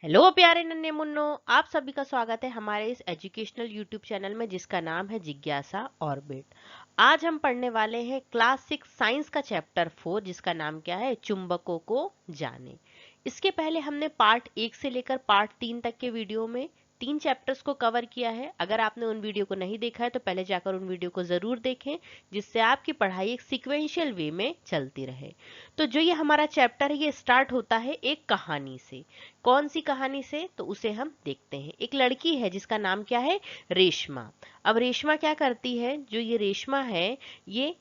Hello प्यारे नन्हे Munro, आप सभी का स्वागत है हमारे इस एजुकेशनल यूट्यूब चैनल में जिसका नाम है जिज्ञासा ऑर्बिट। आज हम पढ़ने वाले हैं क्लास 6 साइंस का चैप्टर 4 जिसका नाम क्या है, चुंबकों को जाने। इसके पहले हमने पार्ट 1 से लेकर पार्ट 3 तक के वीडियो में 3 चैप्टर्स को कवर किया है। अगर आपने उन वीडियो को नहीं देखा है तो पहले जाकर उन वीडियो को जरूर देखें, जिससे आपकी पढ़ाई एक सीक्वेंशियल वे में चलती रहे। तो जो ये हमारा चैप्टर है ये स्टार्ट होता है एक कहानी से। कौन सी कहानी से, तो उसे हम देखते हैं। एक लड़की है जिसका नाम क्या है, रेशमा। अब रेशमा क्या करती है, जो ये रेशमा है ये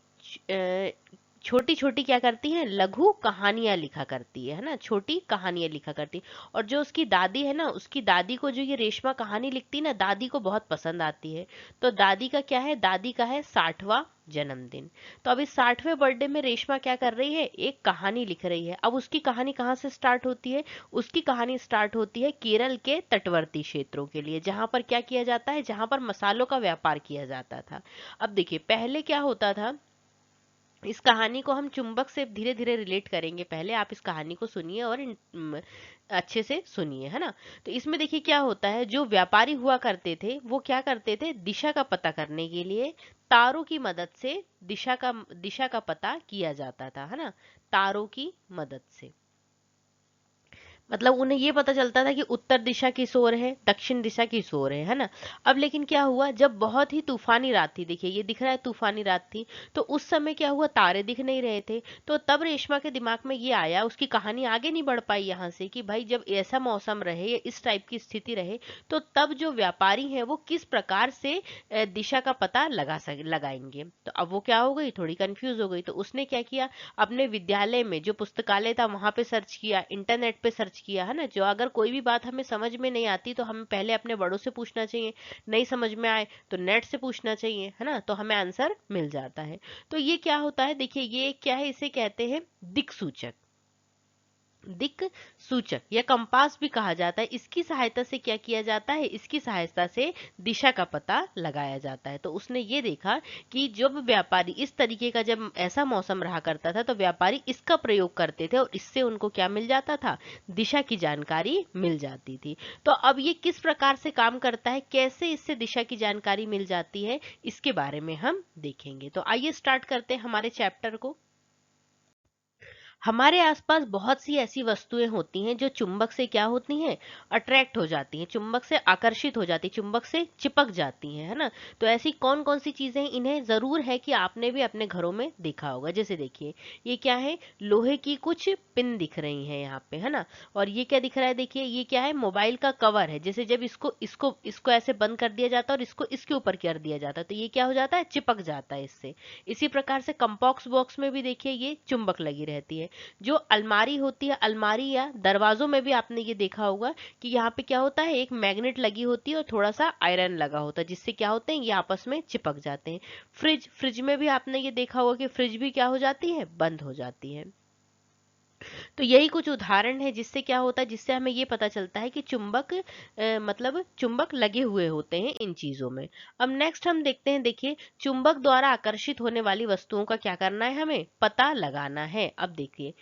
छोटी छोटी क्या करती है, लघु कहानियां लिखा करती है ना, छोटी कहानियां लिखा करती है। और जो उसकी दादी है ना, उसकी दादी को जो ये रेशमा कहानी लिखती है ना, दादी को बहुत पसंद आती है। तो दादी का क्या है, दादी का है 60वां जन्मदिन। तो अब इस 60वें बर्थडे में रेशमा क्या कर रही है, एक कहानी लिख रही है। अब उसकी कहानी कहाँ से स्टार्ट होती है, उसकी कहानी स्टार्ट होती है केरल के तटवर्ती क्षेत्रों के लिए, जहां पर क्या किया जाता है, जहां पर मसालों का व्यापार किया जाता था। अब देखिए पहले क्या होता था, इस कहानी को हम चुंबक से धीरे धीरे रिलेट करेंगे। पहले आप इस कहानी को सुनिए और अच्छे से सुनिए, है ना। तो इसमें देखिए क्या होता है, जो व्यापारी हुआ करते थे वो क्या करते थे, दिशा का पता करने के लिए तारों की मदद से दिशा का पता किया जाता था, है ना, तारों की मदद से। मतलब उन्हें ये पता चलता था कि उत्तर दिशा किस ओर है, दक्षिण दिशा किस ओर है ना। अब लेकिन क्या हुआ, जब बहुत ही तूफानी रात थी, देखिए ये दिख रहा है तूफानी रात थी, तो उस समय क्या हुआ, तारे दिख नहीं रहे थे। तो तब रेशमा के दिमाग में ये आया, उसकी कहानी आगे नहीं बढ़ पाई यहाँ से, कि भाई जब ऐसा मौसम रहे या इस टाइप की स्थिति रहे तो तब जो व्यापारी है वो किस प्रकार से दिशा का पता लगाएंगे। तो अब वो क्या हो गई, थोड़ी कंफ्यूज हो गई। तो उसने क्या किया, अपने विद्यालय में जो पुस्तकालय था वहां पे सर्च किया, इंटरनेट पे सर्च किया, है ना। जो अगर कोई भी बात हमें समझ में नहीं आती तो हमें पहले अपने बड़ों से पूछना चाहिए, नहीं समझ में आए तो नेट से पूछना चाहिए, है ना, तो हमें आंसर मिल जाता है। तो ये क्या होता है, देखिए ये क्या है, इसे कहते हैं दिक सूचक। दिक सूचक या कंपास भी कहा जाता है। इसकी सहायता से क्या किया जाता है, इसकी सहायता से दिशा का पता लगाया जाता है। तो उसने ये देखा कि जब व्यापारी इस तरीके का, जब ऐसा मौसम रहा करता था तो व्यापारी इसका प्रयोग करते थे और इससे उनको क्या मिल जाता था, दिशा की जानकारी मिल जाती थी। तो अब ये किस प्रकार से काम करता है, कैसे इससे दिशा की जानकारी मिल जाती है, इसके बारे में हम देखेंगे। तो आइए स्टार्ट करते हैं हमारे चैप्टर को। हमारे आसपास बहुत सी ऐसी वस्तुएं होती हैं जो चुंबक से क्या होती हैं, अट्रैक्ट हो जाती हैं, चुंबक से आकर्षित हो जाती, चुंबक से चिपक जाती हैं, है ना। तो ऐसी कौन कौन सी चीजें, इन्हें जरूर है कि आपने भी अपने घरों में देखा होगा। जैसे देखिए ये क्या है, लोहे की कुछ पिन दिख रही हैं यहाँ पे, है ना। और ये क्या दिख रहा है, देखिए ये क्या है, मोबाइल का कवर है। जैसे जब इसको इसको इसको ऐसे बंद कर दिया जाता है और इसको इसके ऊपर कर दिया जाता है तो ये क्या हो जाता है, चिपक जाता है इससे। इसी प्रकार से कंपॉक्स बॉक्स में भी देखिए ये चुंबक लगी रहती है। जो अलमारी होती है, अलमारी या दरवाजों में भी आपने ये देखा होगा कि यहाँ पे क्या होता है, एक मैग्नेट लगी होती है और थोड़ा सा आयरन लगा होता है, जिससे क्या होते हैं, ये आपस में चिपक जाते हैं। फ्रिज में भी आपने ये देखा होगा कि फ्रिज भी क्या हो जाती है, बंद हो जाती है। तो यही कुछ उदाहरण है जिससे क्या होता है, जिससे हमें ये पता चलता है कि चुंबक मतलब चुंबक लगे हुए होते हैं इन चीजों में। अब नेक्स्ट हम देखते हैं, देखिए चुंबक द्वारा आकर्षित होने वाली वस्तुओं का क्या करना है, हमें पता लगाना है। अब देखिए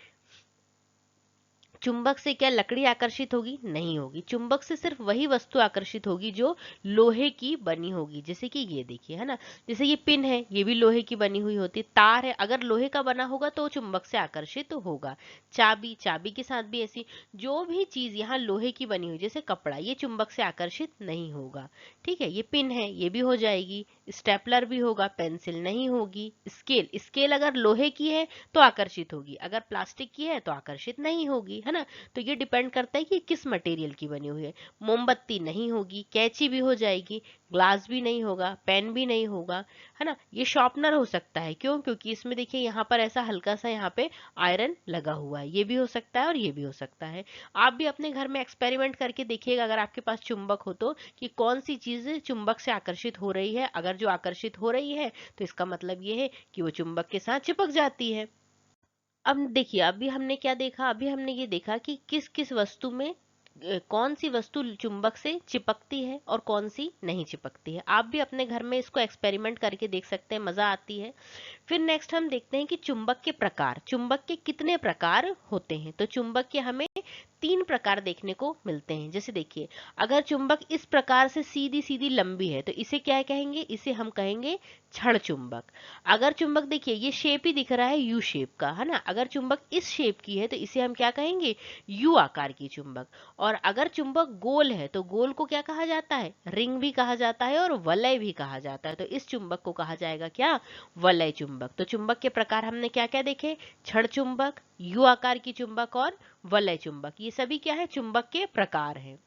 चुंबक से क्या लकड़ी आकर्षित होगी, नहीं होगी। चुंबक से सिर्फ वही वस्तु आकर्षित होगी जो लोहे की बनी होगी। जैसे कि ये देखिए, है ना, जैसे ये पिन है, ये भी लोहे की बनी हुई होती है। तार है, अगर लोहे का बना होगा तो चुंबक से आकर्षित होगा। चाबी, चाबी के साथ भी ऐसी जो भी चीज यहाँ लोहे की बनी हुई, जैसे कपड़ा, ये चुंबक से आकर्षित नहीं होगा। ठीक है, ये पिन है, ये भी हो जाएगी। स्टेपलर भी होगा, पेंसिल नहीं होगी। स्केल, स्केल अगर लोहे की है तो आकर्षित होगी, अगर प्लास्टिक की है तो आकर्षित नहीं होगी, है ना। तो ये डिपेंड करता है कि किस मटेरियल की बनी हुई है। मोमबत्ती नहीं होगी, कैंची भी हो जाएगी, ग्लास भी नहीं होगा, पेन भी नहीं होगा, है ना। ये शॉर्पनर हो सकता है, क्यों, क्योंकि इसमें देखिए यहाँ पर ऐसा हल्का सा यहाँ पे आयरन लगा हुआ है। ये भी हो सकता है और ये भी हो सकता है। आप भी अपने घर में एक्सपेरिमेंट करके देखिएगा, अगर आपके पास चुंबक हो तो, कि कौन सी चीज चुंबक से आकर्षित हो रही है। अगर जो आकर्षित हो रही है तो इसका मतलब ये है कि वो चुंबक के साथ चिपक जाती है। अब देखिए, अभी हमने क्या देखा, अभी हमने ये देखा कि किस किस वस्तु में कौन सी वस्तु चुंबक से चिपकती है और कौन सी नहीं चिपकती है। आप भी अपने घर में इसको एक्सपेरिमेंट करके देख सकते हैं, मजा आती है। फिर नेक्स्ट हम देखते हैं कि चुंबक के प्रकार, चुंबक के कितने प्रकार होते हैं। तो चुंबक के हमें तीन प्रकार देखने को मिलते हैं। जैसे देखिए, अगर चुंबक इस प्रकार से सीधी सीधी लंबी है तो इसे क्या कहेंगे, इसे हम कहेंगे छड़ चुंबक। अगर चुंबक देखिए ये शेप ही दिख रहा है यू शेप का, है ना, अगर चुंबक इस शेप की है तो इसे हम क्या कहेंगे, यू आकार की चुंबक। और अगर चुंबक गोल है तो गोल को क्या कहा जाता है, रिंग भी कहा जाता है और वलय भी कहा जाता है। तो इस चुंबक को कहा जाएगा क्या, वलय चुंबक। तो चुंबक के प्रकार हमने क्या क्या देखे, छड़ चुंबक, यू आकार की चुंबक और वलय चुंबक। ये सभी क्या है, चुंबक के प्रकार हैं।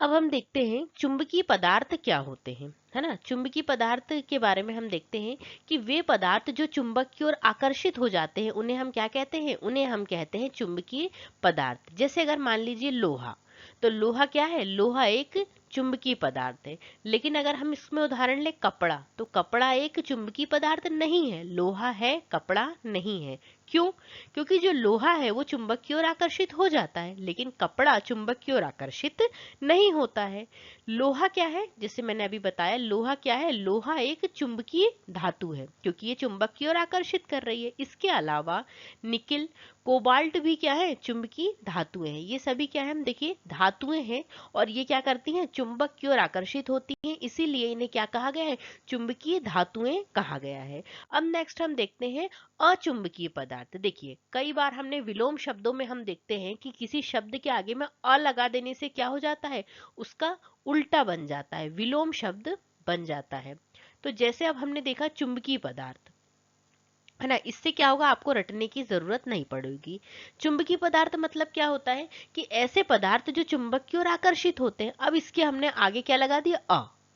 अब हम देखते हैं चुंबकीय पदार्थ क्या होते हैं, है ना। चुंबकीय पदार्थ के बारे में हम देखते हैं कि वे पदार्थ जो चुंबक की ओर आकर्षित हो जाते हैं उन्हें हम क्या कहते हैं, उन्हें हम कहते हैं चुंबकीय पदार्थ। जैसे अगर मान लीजिए लोहा, तो लोहा क्या है, लोहा एक चुंबकीय पदार्थ है। लेकिन अगर हम इसमें उदाहरण ले कपड़ा, तो कपड़ा एक चुंबकीय पदार्थ नहीं है, लोहा है कपड़ा नहीं है। क्यों, क्योंकि जो लोहा है वो चुंबक की ओर आकर्षित हो जाता है, लेकिन कपड़ा चुंबक की ओर आकर्षित नहीं होता है। लोहा क्या है, जैसे मैंने अभी बताया, लोहा क्या है, लोहा एक चुंबकीय धातु है क्योंकि ये चुंबक की ओर आकर्षित कर रही है। इसके अलावा निकिल, कोबाल्ट भी क्या है, चुंबकीय धातुएं हैं। ये सभी क्या है, हम देखिए धातुएं हैं और ये क्या करती हैं, चुंबक की ओर आकर्षित होती हैं, इसीलिए इन्हें क्या कहा गया है, चुंबकीय धातुएं कहा गया है। अब नेक्स्ट हम देखते हैं अचुंबकीय पदार्थ। देखिए कई बार हमने विलोम शब्दों में हम देखते हैं कि किसी शब्द के आगे में अ लगा देने से क्या हो जाता है, उसका उल्टा बन जाता है, विलोम शब्द बन जाता है। तो जैसे अब हमने देखा चुंबकीय पदार्थ, है ना, इससे क्या होगा, आपको रटने की जरूरत नहीं पड़ेगी। चुंबकीय पदार्थ मतलब क्या होता है कि ऐसे पदार्थ जो चुंबक की ओर आकर्षित होते हैं। अब इसके हमने आगे क्या लगा दिया,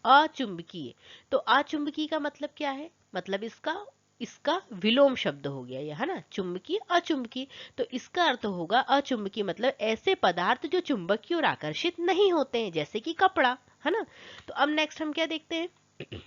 अचुंबकीय। तो अचुंबकीय का मतलब क्या है, मतलब इसका इसका विलोम शब्द हो गया ये, है ना, चुंबकीय अचुंबकीय। तो इसका अर्थ होगा अचुंबकीय मतलब ऐसे पदार्थ जो चुंबक की ओर आकर्षित नहीं होते हैं, जैसे कि कपड़ा, है ना। तो अब नेक्स्ट हम क्या देखते हैं,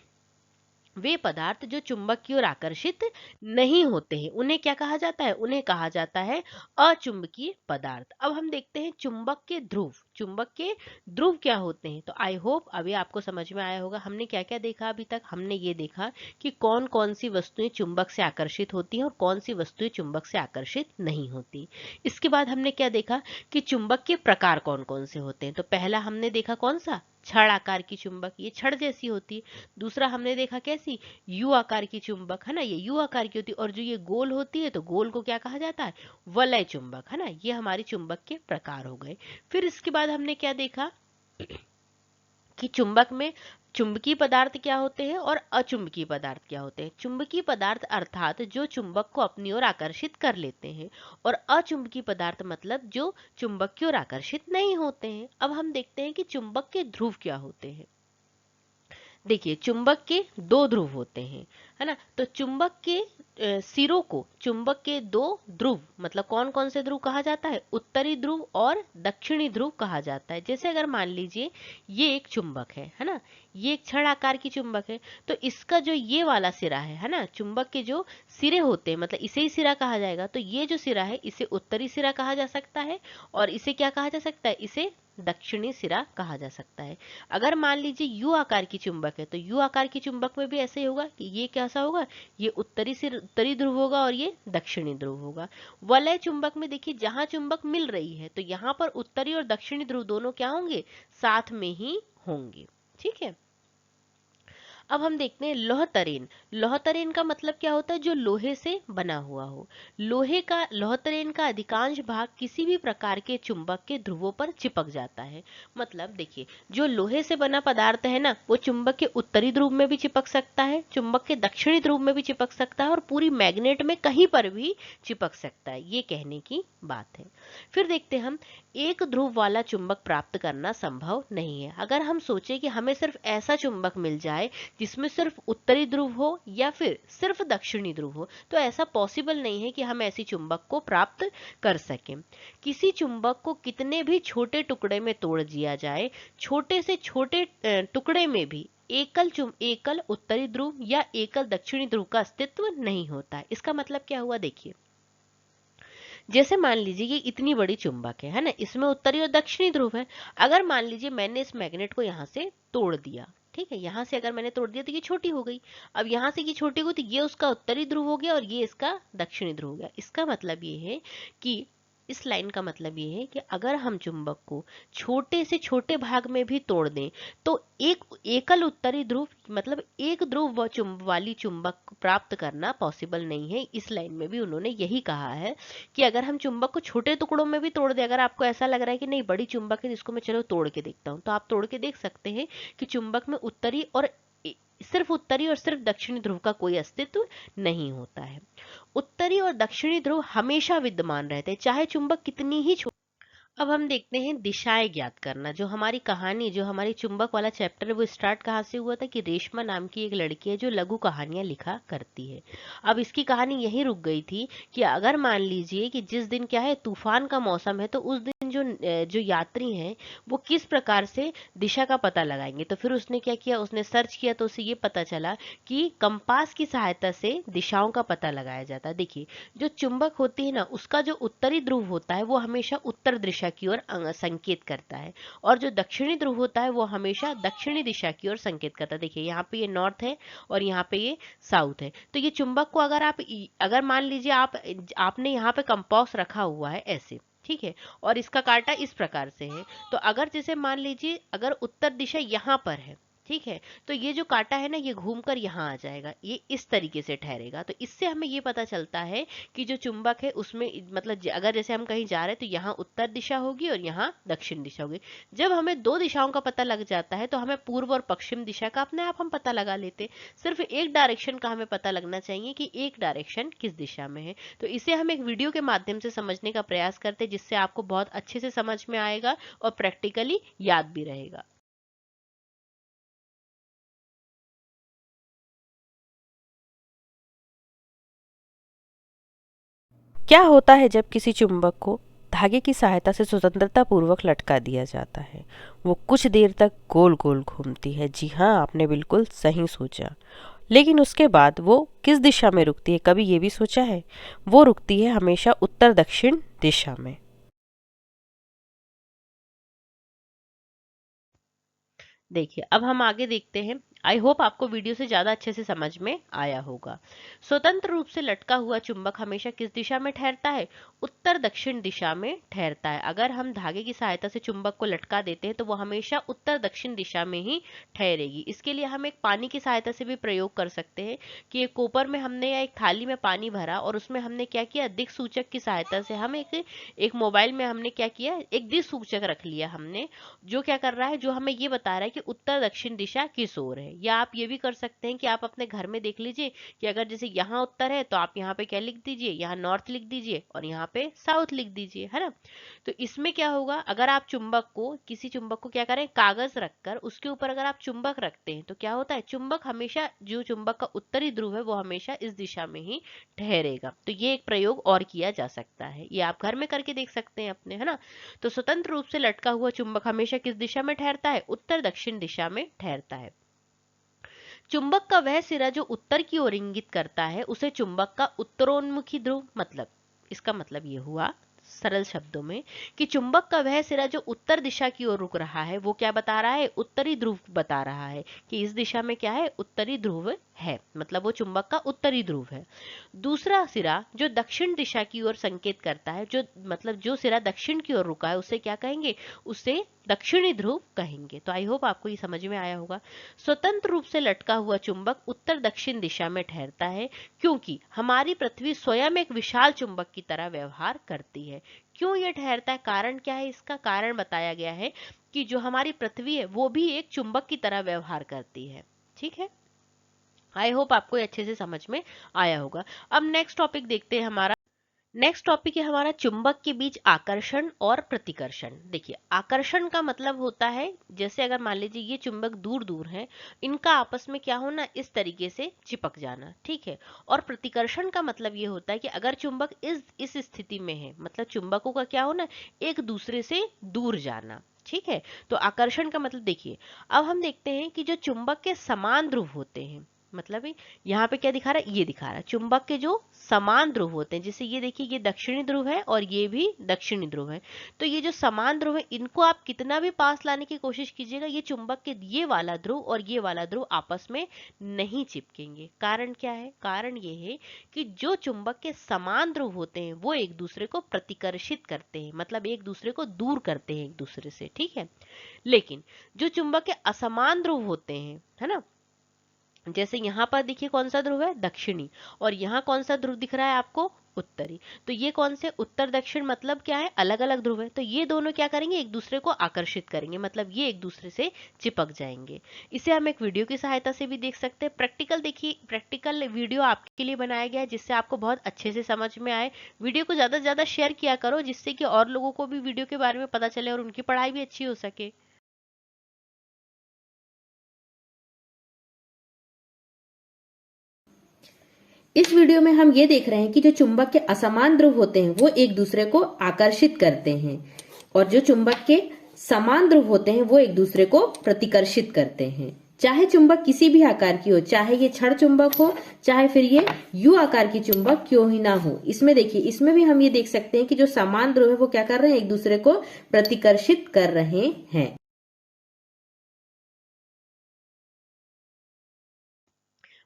वे पदार्थ जो चुंबक की ओर आकर्षित नहीं होते हैं उन्हें क्या कहा जाता है, उन्हें कहा जाता है अचुंबकीय पदार्थ। अब हम देखते हैं चुंबक के ध्रुव। चुंबक के ध्रुव क्या होते हैं, तो आई होप अभी आपको समझ में आया होगा। हमने क्या क्या देखा अभी तक, हमने ये देखा कि कौन कौन सी वस्तुएं चुंबक से आकर्षित होती हैं और कौन सी वस्तुएं चुंबक से आकर्षित नहीं होती। इसके बाद हमने क्या देखा कि चुंबक के प्रकार कौन कौन से होते हैं। तो पहला हमने देखा कौन सा, छड़ आकार की चुंबक, ये छड़ जैसी होती है। दूसरा हमने देखा कैसी, यू आकार की चुंबक, है ना, ये यू आकार की होती है। और जो ये गोल होती है तो गोल को क्या कहा जाता है, वलय चुंबक, है ना। ये हमारी चुंबक के प्रकार हो गए। फिर इसके बाद हमने क्या देखा कि चुंबक में चुंबकीय पदार्थ क्या होते हैं और अचुंबकीय पदार्थ क्या होते हैं। चुंबकीय पदार्थ अर्थात जो चुंबक को अपनी ओर आकर्षित कर लेते हैं, और अचुंबकीय पदार्थ मतलब जो चुंबक की ओर आकर्षित नहीं होते हैं। अब हम देखते हैं कि चुंबक के ध्रुव क्या होते हैं। देखिए चुंबक के दो ध्रुव होते हैं, है ना। तो चुंबक के सिरों को चुंबक के दो ध्रुव मतलब कौन कौन से ध्रुव कहा जाता है, उत्तरी ध्रुव और दक्षिणी ध्रुव कहा जाता है। जैसे अगर मान लीजिए ये एक चुंबक है ना, ये एक छड़ आकार की चुंबक है। तो इसका जो ये वाला सिरा है ना, चुंबक के जो सिरे होते हैं मतलब इसे ही सिरा कहा जाएगा। तो ये जो सिरा है इसे उत्तरी सिरा कहा जा सकता है और इसे क्या कहा जा सकता है, इसे दक्षिणी सिरा कहा जा सकता है। अगर मान लीजिए यू आकार की चुंबक है तो यू आकार की चुंबक में भी ऐसे ही होगा कि ये कैसा होगा, ये उत्तरी ध्रुव होगा और ये दक्षिणी ध्रुव होगा। वलय चुंबक में देखिए जहां चुंबक मिल रही है तो यहाँ पर उत्तरी और दक्षिणी ध्रुव दोनों क्या होंगे, साथ में ही होंगे। ठीक है। अब हम देखते हैं लौह तरेन। लौह तरेन का मतलब क्या होता है, जो लोहे से बना हुआ हो। लौह तरेन का अधिकांश भाग किसी भी प्रकार के चुंबक के ध्रुवों पर चिपक जाता है। मतलब देखिए जो लोहे से बना पदार्थ है ना, वो चुंबक के उत्तरी ध्रुव में भी चिपक सकता है, चुंबक के दक्षिणी ध्रुव में भी चिपक सकता है और पूरी मैग्नेट में कहीं पर भी चिपक सकता है, ये कहने की बात है। फिर देखते हैं हम एक ध्रुव वाला चुंबक प्राप्त करना संभव नहीं है। अगर हम सोचे कि हमें सिर्फ ऐसा चुंबक मिल जाए जिसमें सिर्फ उत्तरी ध्रुव हो या फिर सिर्फ दक्षिणी ध्रुव हो, तो ऐसा पॉसिबल नहीं है कि हम ऐसी चुंबक को प्राप्त कर सकें। किसी चुंबक को कितने भी छोटे टुकड़े में तोड़ दिया जाए, छोटे से छोटे टुकड़े में भी एकल उत्तरी ध्रुव या एकल दक्षिणी ध्रुव का अस्तित्व नहीं होता है। इसका मतलब क्या हुआ, देखिए जैसे मान लीजिए ये इतनी बड़ी चुंबक है ना, इसमें उत्तरी और दक्षिणी ध्रुव है। अगर मान लीजिए मैंने इस मैग्नेट को यहाँ से तोड़ दिया, ठीक है, यहाँ से अगर मैंने तोड़ दिया तो ये छोटी हो गई। अब यहाँ से ये छोटी हुई तो ये उसका उत्तरी ध्रुव हो गया और ये इसका दक्षिणी ध्रुव हो गया। इसका मतलब ये है कि इस लाइन का मतलब ये है कि अगर हम चुंबक को छोटे से छोटे भाग में भी तोड़ दें तो एक एकल उत्तरी ध्रुव मतलब एक ध्रुव वाली चुंबक प्राप्त करना पॉसिबल नहीं है। इस लाइन में भी उन्होंने यही कहा है कि अगर हम चुंबक को छोटे टुकड़ों में भी तोड़ दें, अगर आपको ऐसा लग रहा है कि नहीं बड़ी चुंबक है जिसको मैं चलो तोड़ के देखता हूँ, तो आप तोड़ के देख सकते हैं कि चुंबक में उत्तरी और सिर्फ उत्तरी और सिर्फ दक्षिणी ध्रुव का कोई अस्तित्व नहीं होता है। उत्तरी और दक्षिणी ध्रुव हमेशा विद्यमान रहते हैं, चाहे चुंबक कितनी ही। अब हम देखते हैं दिशाएं ज्ञात करना। जो हमारी कहानी, जो हमारी चुंबक वाला चैप्टर है, वो स्टार्ट कहाँ से हुआ था कि रेशमा नाम की एक लड़की है जो लघु कहानियां लिखा करती है। अब इसकी कहानी यहीं रुक गई थी कि अगर मान लीजिए कि जिस दिन क्या है तूफान का मौसम है, तो उस दिन जो यात्री हैं वो किस प्रकार से दिशा का पता लगाएंगे। तो फिर उसने क्या किया, उसने सर्च किया तो उसे ये पता चला कि कंपास की सहायता से दिशाओं का पता लगाया जाता है। देखिए, जो चुंबक होती है ना, उसका जो उत्तरी ध्रुव होता है वो हमेशा उत्तर दिशा की ओर संकेत करता है, और जो दक्षिणी ध्रुव होता है वो हमेशा दक्षिणी दिशा की ओर संकेत करता है। देखिए यहाँ पे ये नॉर्थ है और यहाँ पे ये साउथ है। तो ये चुंबक को अगर मान लीजिए आपने यहाँ पे कंपास रखा हुआ है ऐसे, ठीक है, और इसका कांटा इस प्रकार से है, तो अगर जैसे मान लीजिए अगर उत्तर दिशा यहाँ पर है, ठीक है, तो ये जो कांटा है ना ये घूमकर यहाँ आ जाएगा, ये इस तरीके से ठहरेगा। तो इससे हमें ये पता चलता है कि जो चुंबक है उसमें मतलब अगर जैसे हम कहीं जा रहे हैं तो यहाँ उत्तर दिशा होगी और यहाँ दक्षिण दिशा होगी। जब हमें दो दिशाओं का पता लग जाता है तो हमें पूर्व और पश्चिम दिशा का अपने आप हम पता लगा लेते। सिर्फ एक डायरेक्शन का हमें पता लगना चाहिए कि एक डायरेक्शन किस दिशा में है। तो इसे हम एक वीडियो के माध्यम से समझने का प्रयास करते हैं, जिससे आपको बहुत अच्छे से समझ में आएगा और प्रैक्टिकली याद भी रहेगा। क्या होता है जब किसी चुंबक को धागे की सहायता से स्वतंत्रता पूर्वक लटका दिया जाता है? वो कुछ देर तक गोल गोल घूमती है। जी हाँ, आपने बिल्कुल सही सोचा। लेकिन उसके बाद वो किस दिशा में रुकती है, कभी ये भी सोचा है? वो रुकती है हमेशा उत्तर दक्षिण दिशा में। देखिए अब हम आगे देखते हैं। आई होप आपको वीडियो से ज्यादा अच्छे से समझ में आया होगा। स्वतंत्र रूप से लटका हुआ चुंबक हमेशा किस दिशा में ठहरता है? उत्तर दक्षिण दिशा में ठहरता है। अगर हम धागे की सहायता से चुंबक को लटका देते हैं तो वो हमेशा उत्तर दक्षिण दिशा में ही ठहरेगी। इसके लिए हम एक पानी की सहायता से भी प्रयोग कर सकते हैं कि एक कोपर में हमने या एक थाली में पानी भरा और उसमें हमने क्या किया, दिक सूचक की सहायता से हम एक मोबाइल में हमने क्या किया, एक दिक सूचक रख लिया हमने, जो क्या कर रहा है, जो हमें ये बता रहा है कि उत्तर दक्षिण दिशा किस ओर है। या आप ये भी कर सकते हैं कि आप अपने घर में देख लीजिए कि अगर जैसे यहाँ उत्तर है तो आप यहाँ पे क्या लिख दीजिए, यहाँ नॉर्थ लिख दीजिए और यहाँ पे साउथ लिख दीजिए, है ना। तो इसमें क्या होगा, अगर आप चुंबक को, किसी चुंबक को क्या करें, कागज रखकर उसके ऊपर अगर आप चुंबक रखते हैं तो क्या होता है, चुंबक हमेशा, जो चुंबक का उत्तरी ध्रुव है वो हमेशा इस दिशा में ही ठहरेगा। तो ये एक प्रयोग और किया जा सकता है, ये आप घर में करके देख सकते हैं अपने, है ना। तो स्वतंत्र रूप से लटका हुआ चुंबक हमेशा किस दिशा में ठहरता है? उत्तर दक्षिण दिशा में ठहरता है। चुंबक का वह सिरा जो उत्तर की ओर इंगित करता है उसे चुंबक का उत्तरोन्मुखी ध्रुव, मतलब इसका मतलब ये हुआ सरल शब्दों में कि चुंबक का वह सिरा जो उत्तर दिशा की ओर रुक रहा है वो क्या बता रहा है, उत्तरी ध्रुव बता रहा है कि इस दिशा में क्या है, उत्तरी ध्रुव है, मतलब वो चुंबक का उत्तरी ध्रुव है। दूसरा सिरा जो दक्षिण दिशा की ओर संकेत करता है, जो मतलब जो सिरा दक्षिण की ओर रुका है उसे क्या कहेंगे, उसे दक्षिणी ध्रुव कहेंगे। तो आई होप आपको ये समझ में आया होगा। स्वतंत्र रूप से लटका हुआ चुंबक उत्तर दक्षिण दिशा में ठहरता है क्योंकि हमारी पृथ्वी स्वयं एक विशाल चुंबक की तरह व्यवहार करती है। क्यों यह ठहरता है, कारण क्या है, इसका कारण बताया गया है कि जो हमारी पृथ्वी है वो भी एक चुंबक की तरह व्यवहार करती है। ठीक है, आई होप आपको ये अच्छे से समझ में आया होगा। अब नेक्स्ट टॉपिक देखते हैं हमारा। नेक्स्ट टॉपिक है हमारा चुंबक के बीच आकर्षण और प्रतिकर्षण। देखिए, आकर्षण का मतलब होता है जैसे अगर मान लीजिए ये चुंबक दूर दूर है, इनका आपस में क्या होना, इस तरीके से चिपक जाना, ठीक है। और प्रतिकर्षण का मतलब ये होता है कि अगर चुंबक इस स्थिति में है, मतलब चुंबकों का क्या होना, एक दूसरे से दूर जाना, ठीक है। तो आकर्षण का मतलब देखिए, अब हम देखते हैं कि जो चुंबक के समान ध्रुव होते हैं, मतलब यहाँ पे क्या दिखा रहा है, ये दिखा रहा है चुंबक के जो समान ध्रुव होते हैं, जैसे ये देखिए ये दक्षिणी ध्रुव है और ये भी दक्षिणी ध्रुव है, तो ये जो समान ध्रुव है इनको आप कितना भी पास लाने की कोशिश कीजिएगा, ये चुंबक के ये वाला ध्रुव और ये वाला ध्रुव आपस में नहीं चिपकेंगे। कारण क्या है, कारण ये है कि जो चुंबक के समान ध्रुव होते हैं वो एक दूसरे को प्रतिकर्षित करते हैं, मतलब एक दूसरे को दूर करते हैं एक दूसरे से, ठीक है। लेकिन जो चुंबक के असमान ध्रुव होते हैं, है ना, जैसे यहाँ पर देखिए कौन सा ध्रुव है, दक्षिणी, और यहाँ कौन सा ध्रुव दिख रहा है आपको, उत्तरी, तो ये कौन से उत्तर दक्षिण मतलब क्या है, अलग अलग ध्रुव है, तो ये दोनों क्या करेंगे, एक दूसरे को आकर्षित करेंगे, मतलब ये एक दूसरे से चिपक जाएंगे। इसे हम एक वीडियो की सहायता से भी देख सकते हैं। प्रैक्टिकल देखिए, प्रैक्टिकल वीडियो आपके लिए बनाया गया है जिससे आपको बहुत अच्छे से समझ में आए। वीडियो को ज्यादा से ज्यादा शेयर किया करो जिससे कि और लोगों को भी वीडियो के बारे में पता चले और उनकी पढ़ाई भी अच्छी हो सके। इस वीडियो में हम ये देख रहे हैं कि जो चुंबक के असमान ध्रुव होते हैं वो एक दूसरे को आकर्षित करते हैं और जो चुंबक के समान ध्रुव होते हैं वो एक दूसरे को प्रतिकर्षित करते हैं। चाहे चुंबक किसी भी आकार की हो, चाहे ये छड़ चुंबक हो, चाहे फिर ये यू आकार की चुंबक क्यों ही ना हो। इसमें देखिए, इसमें भी हम ये देख सकते हैं कि जो समान ध्रुव है वो क्या कर रहे हैं, एक दूसरे को प्रतिकर्षित कर रहे हैं।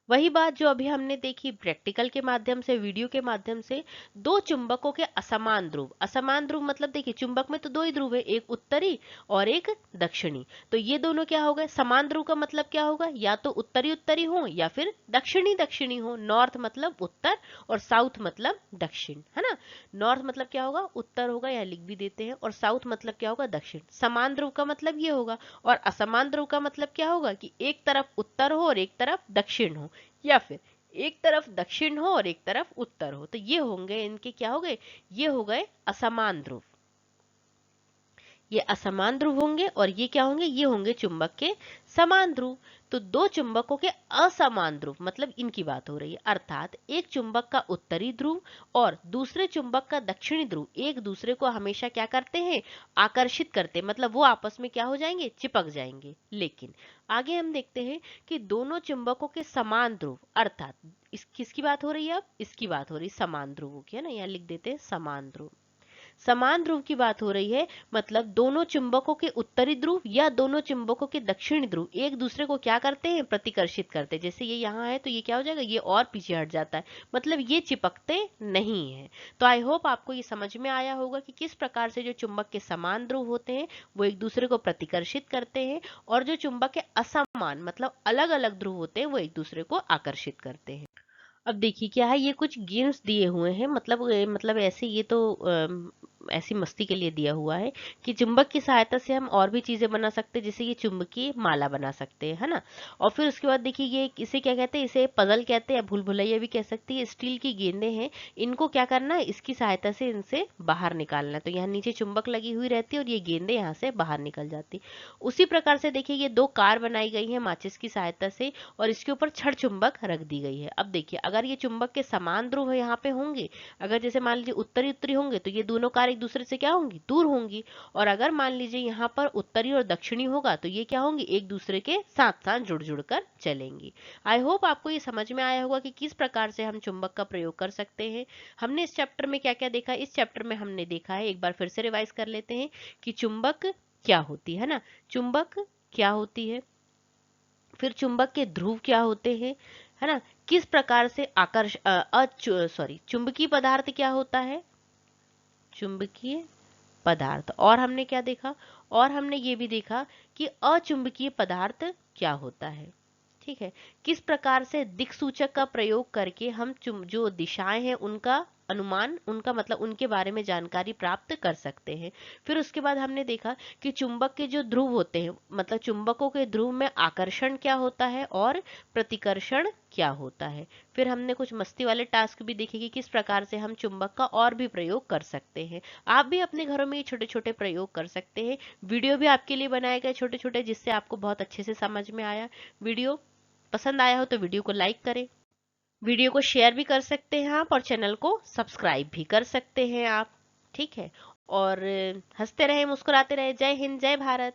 वही बात जो अभी हमने देखी प्रैक्टिकल के माध्यम से, वीडियो के माध्यम से, दो चुंबकों के असमान ध्रुव, असमान ध्रुव मतलब देखिए चुंबक में तो दो ही ध्रुव है, एक उत्तरी और एक दक्षिणी, तो ये दोनों क्या हो गए, समान ध्रुव का मतलब क्या होगा, या तो उत्तरी उत्तरी हो या फिर दक्षिणी दक्षिणी हो। नॉर्थ मतलब उत्तर और साउथ मतलब दक्षिण, है ना। नॉर्थ मतलब क्या होगा, उत्तर होगा, या लिख भी देते हैं, और साउथ मतलब क्या होगा, दक्षिण। समान ध्रुव का मतलब ये होगा, और असमान ध्रुव का मतलब क्या होगा कि एक तरफ उत्तर हो और एक तरफ दक्षिण हो, या फिर एक तरफ दक्षिण हो और एक तरफ उत्तर हो, तो ये होंगे इनके क्या हो गए, ये हो गए असमान ध्रुव। ये असमान ध्रुव होंगे और ये क्या होंगे, ये होंगे चुंबक के समान ध्रुव। तो दो चुंबकों के असमान ध्रुव मतलब इनकी बात हो रही है, अर्थात एक चुंबक का उत्तरी ध्रुव और दूसरे चुंबक का दक्षिणी ध्रुव एक दूसरे को हमेशा क्या करते हैं, आकर्षित करते हैं, मतलब वो आपस में क्या हो जाएंगे, चिपक जाएंगे। लेकिन आगे हम देखते हैं कि दोनों चुंबकों के समान ध्रुव, अर्थात इस किसकी बात हो रही है, अब इसकी बात हो रही है समान ध्रुवों की, है ना, यहाँ लिख देते हैं समान ध्रुव। समान ध्रुव की बात हो रही है, मतलब दोनों चुंबकों के उत्तरी ध्रुव या दोनों चुंबकों के दक्षिणी ध्रुव एक दूसरे को क्या करते हैं, प्रतिकर्षित करते हैं। जैसे ये यहाँ है तो ये क्या हो जाएगा, ये और पीछे हट जाता है, मतलब ये चिपकते नहीं है। तो आई होप आपको ये समझ में आया होगा कि किस प्रकार से जो चुंबक के समान ध्रुव होते हैं वो एक दूसरे को प्रतिकर्षित करते हैं, और जो चुंबक के असमान मतलब अलग अलग ध्रुव होते हैं वो एक दूसरे को आकर्षित करते हैं। अब देखिए क्या है, ये कुछ गेम्स दिए हुए हैं, मतलब ऐसे, ये तो ऐसी मस्ती के लिए दिया हुआ है कि चुंबक की सहायता से हम और भी चीजें बना सकते हैं, जैसे ये चुंबकीय माला बना सकते हैं, है ना। और फिर उसके बाद देखिए ये इसे क्या कहते हैं, इसे पजल कहते हैं, भूल भुलैया भी कह सकते हैं। स्टील की गेंदें हैं, इनको क्या करना है, इसकी सहायता से इनसे बाहर निकालना है। तो यहाँ नीचे चुंबक लगी हुई रहती है और ये गेंदें यहाँ से बाहर निकल जाती। उसी प्रकार से देखिए ये दो कार बनाई गई है माचिस की सहायता से, और इसके ऊपर छड़ चुंबक रख दी गई है। अब देखिए अगर ये चुंबक के समान ध्रुव यहाँ पे होंगे, अगर जैसे मान लीजिए उत्तरी उत्तरी होंगे तो ये दोनों कार एक दूसरे से क्या होंगी, दूर होंगी, और अगर मान लीजिए यहाँ पर उत्तरी और दक्षिणी होगा तो ये क्या होंगी, एक दूसरे के साथ साथ जुड़ जुड़ कर चलेंगी। आई होप आपको ये समझ में आया होगा कि किस प्रकार से हम चुंबक का प्रयोग कर सकते हैं। हमने इस चैप्टर में क्या क्या देखा, इस चैप्टर में हमने देखा है, एक बार फिर से रिवाइज कर लेते हैं कि चुंबक क्या होती है ना, चुंबक क्या होती है, फिर चुंबक के ध्रुव क्या होते हैं, है ना, किस प्रकार से चुंबकीय पदार्थ क्या होता है, चुंबकीय पदार्थ, और हमने क्या देखा, और हमने ये भी देखा कि अचुंबकीय पदार्थ क्या होता है। ठीक है, किस प्रकार से दिक् सूचक का प्रयोग करके हम जो दिशाएं हैं उनका अनुमान, उनका मतलब उनके बारे में जानकारी प्राप्त कर सकते हैं। फिर उसके बाद हमने देखा कि चुंबक के जो ध्रुव होते हैं, मतलब चुंबकों के ध्रुव में आकर्षण क्या होता है और प्रतिकर्षण क्या होता है। फिर हमने कुछ मस्ती वाले टास्क भी देखे कि किस प्रकार से हम चुंबक का और भी प्रयोग कर सकते हैं। आप भी अपने घरों में ये छोटे छोटे प्रयोग कर सकते हैं। वीडियो भी आपके लिए बनाए गए छोटे छोटे, जिससे आपको बहुत अच्छे से समझ में आया। वीडियो पसंद आया हो तो वीडियो को लाइक करें, वीडियो को शेयर भी कर सकते हैं आप, और चैनल को सब्सक्राइब भी कर सकते हैं आप। ठीक है, और हंसते रहे मुस्कुराते रहे। जय हिंद, जय भारत।